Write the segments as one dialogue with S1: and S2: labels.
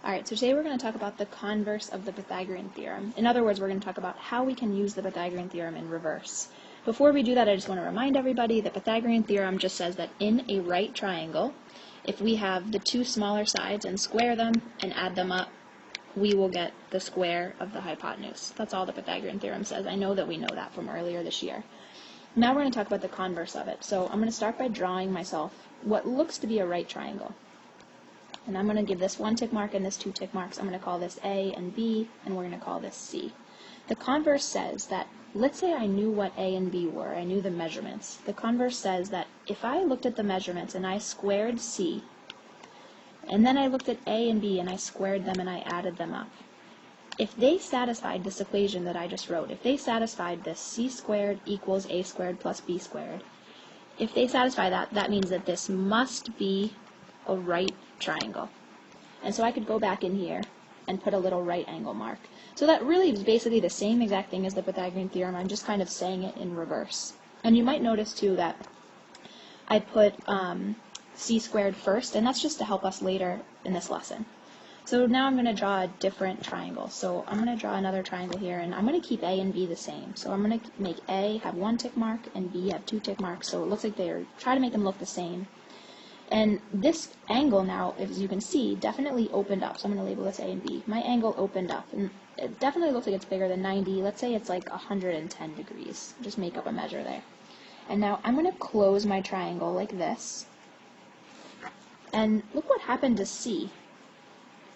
S1: Alright, so today we're going to talk about the converse of the Pythagorean theorem. In other words, we're going to talk about how we can use the Pythagorean theorem in reverse. Before we do that, I just want to remind everybody that Pythagorean theorem just says that in a right triangle, if we have the two smaller sides and square them and add them up, we will get the square of the hypotenuse. That's all the Pythagorean theorem says. I know that we know that from earlier this year. Now we're going to talk about the converse of it. So I'm going to start by drawing myself what looks to be a right triangle. And I'm going to give this one tick mark and this two tick marks. I'm going to call this A and B, and we're going to call this C. The converse says that, let's say I knew what A and B were, I knew the measurements. The converse says that if I looked at the measurements and I squared C, and then I looked at A and B and I squared them and I added them up, if they satisfied this equation that I just wrote, if they satisfied this C squared equals A squared plus B squared, if they satisfy that, that means that this must be a right triangle. And so I could go back in here and put a little right angle mark. So that really is basically the same exact thing as the Pythagorean theorem. I'm just kind of saying it in reverse. And you might notice too that I put C squared first, and that's just to help us later in this lesson. So now I'm going to draw a different triangle. So I'm going to draw another triangle here, and I'm going to keep A and B the same. So I'm going to make A have one tick mark and B have two tick marks, so it looks like try to make them look the same. And this angle now, as you can see, definitely opened up. So I'm going to label this A and B. My angle opened up, and it definitely looks like it's bigger than 90. Let's say it's like 110 degrees. Just make up a measure there. And now I'm going to close my triangle like this. And look what happened to C.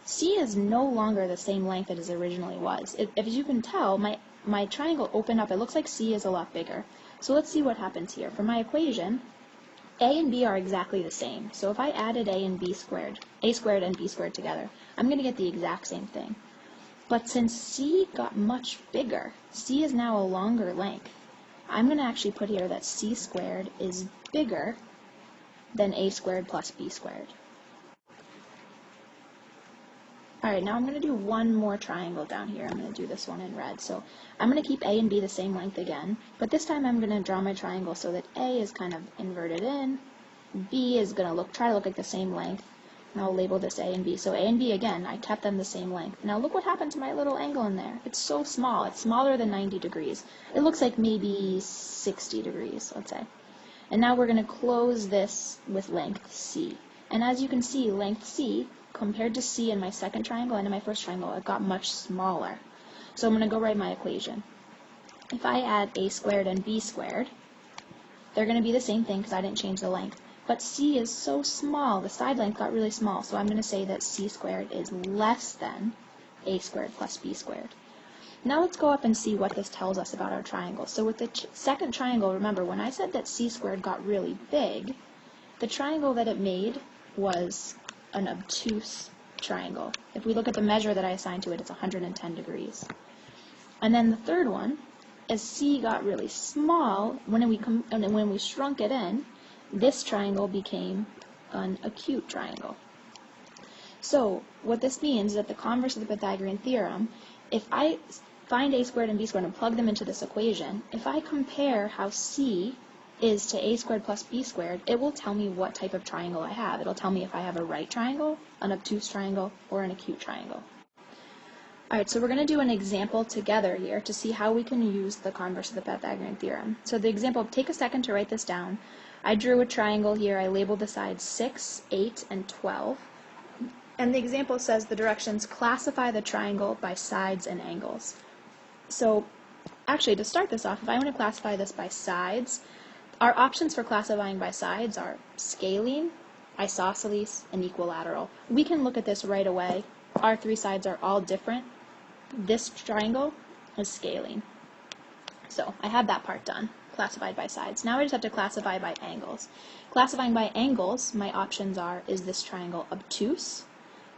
S1: C is no longer the same length as it originally was. As you can tell, my triangle opened up. It looks like C is a lot bigger. So let's see what happens here. For my equation, A and B are exactly the same. So if I added A and B squared, A squared and B squared together, I'm going to get the exact same thing. But since C got much bigger, C is now a longer length, I'm going to actually put here that C squared is bigger than A squared plus B squared. Alright, now I'm going to do one more triangle down here. I'm going to do this one in red. So I'm going to keep A and B the same length again, but this time I'm going to draw my triangle so that A is kind of inverted in, B is going to try to look like the same length, and I'll label this A and B. So A and B, again, I kept them the same length. Now look what happened to my little angle in there. It's so small. It's smaller than 90 degrees. It looks like maybe 60 degrees, let's say. And now we're going to close this with length C. And as you can see, length C, compared to C in my second triangle and in my first triangle, it got much smaller. So I'm going to go write my equation. If I add A squared and B squared, they're going to be the same thing because I didn't change the length. But C is so small, the side length got really small, so I'm going to say that C squared is less than A squared plus B squared. Now let's go up and see what this tells us about our triangle. So with the second triangle, remember, when I said that C squared got really big, the triangle that it made was an obtuse triangle. If we look at the measure that I assigned to it, it's 110 degrees. And then the third one, as C got really small, when we shrunk it in, this triangle became an acute triangle. So what this means is that the converse of the Pythagorean theorem, if I find A squared and B squared and plug them into this equation, if I compare how C is to A squared plus B squared, it will tell me what type of triangle I have. It'll tell me if I have a right triangle, an obtuse triangle, or an acute triangle. Alright, so we're going to do an example together here to see how we can use the converse of the Pythagorean theorem. So the example, take a second to write this down. I drew a triangle here. I labeled the sides 6, 8, and 12. And the example says the directions classify the triangle by sides and angles. So actually, to start this off, if I want to classify this by sides, our options for classifying by sides are scalene, isosceles, and equilateral. We can look at this right away. Our three sides are all different. This triangle is scalene. So I have that part done, classified by sides. Now I just have to classify by angles. Classifying by angles, my options are, is this triangle obtuse,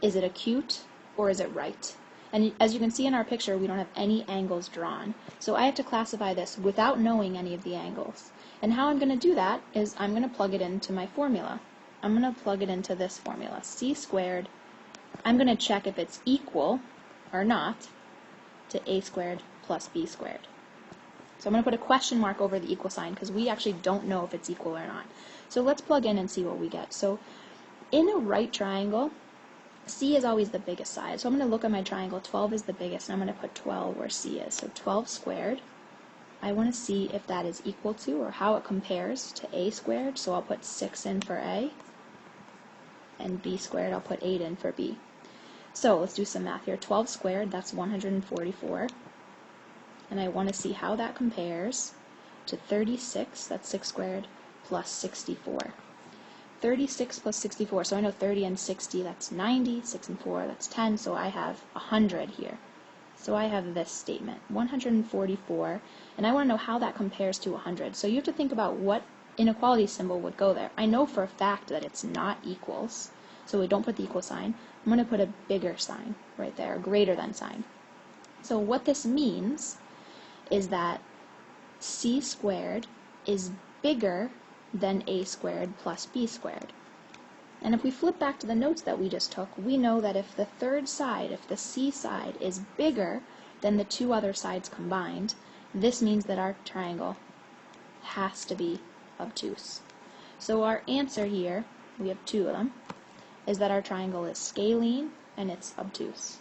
S1: is it acute, or is it right? And as you can see in our picture, we don't have any angles drawn. So I have to classify this without knowing any of the angles. And how I'm going to do that is I'm going to plug it into my formula. I'm going to plug it into this formula, C squared. I'm going to check if it's equal or not to A squared plus B squared. So I'm going to put a question mark over the equal sign because we actually don't know if it's equal or not. So let's plug in and see what we get. So in a right triangle, C is always the biggest side. So I'm going to look at my triangle. 12 is the biggest, and I'm going to put 12 where C is. So 12 squared. I want to see if that is equal to, or how it compares to A squared. So I'll put 6 in for A. And B squared, I'll put 8 in for B. So let's do some math here. 12 squared, that's 144. And I want to see how that compares to 36, that's 6 squared, plus 64. 36 plus 64, so I know 30 and 60, that's 90, 6 and 4, that's 10, so I have 100 here. So I have this statement, 144, and I want to know how that compares to 100. So you have to think about what inequality symbol would go there. I know for a fact that it's not equals, so we don't put the equal sign. I'm going to put a bigger sign right there, a greater than sign. So what this means is that C squared is bigger than A squared plus B squared. And if we flip back to the notes that we just took, we know that if the third side, if the C side is bigger than the two other sides combined, this means that our triangle has to be obtuse. So our answer here, we have two of them, is that our triangle is scalene and it's obtuse.